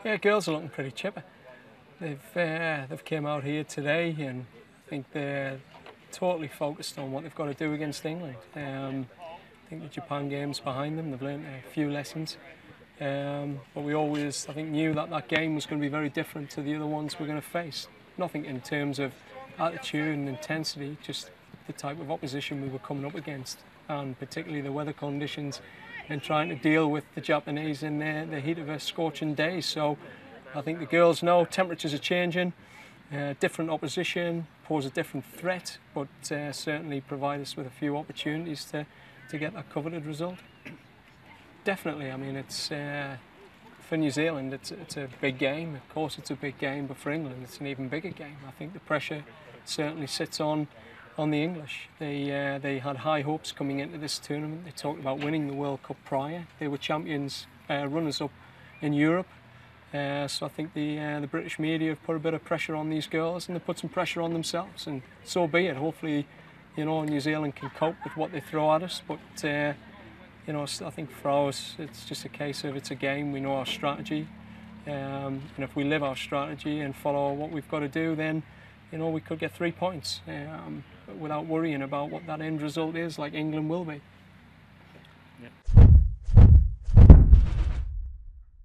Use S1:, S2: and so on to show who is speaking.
S1: Yeah, girls are looking pretty chipper. They've came out here today, and I think they're totally focused on what they've got to do against England. I think the Japan game's behind them. They've learned a few lessons, but we always, I think, knew that that game was going to be very different to the other ones we're going to face. Nothing in terms of attitude and intensity, just the type of opposition we were coming up against, and particularly the weather conditions and trying to deal with the Japanese in the heat of a scorching day. So I think the girls know temperatures are changing, different opposition pose a different threat, but certainly provide us with a few opportunities to get that coveted result. Definitely, I mean, it's for New Zealand, it's a big game. Of course it's a big game, but for England it's an even bigger game. I think the pressure certainly sits on the English. They had high hopes coming into this tournament. They talked about winning the World Cup prior. They were champions, runners-up in Europe. So I think the British media have put a bit of pressure on these girls, and they put some pressure on themselves, and so be it. Hopefully, you know, New Zealand can cope with what they throw at us, but you know, I think for us it's just a case of it's a game. We know our strategy, and if we live our strategy and follow what we've got to do, then you know we could get 3 points without worrying about what that end result is, like England will be.
S2: Yeah.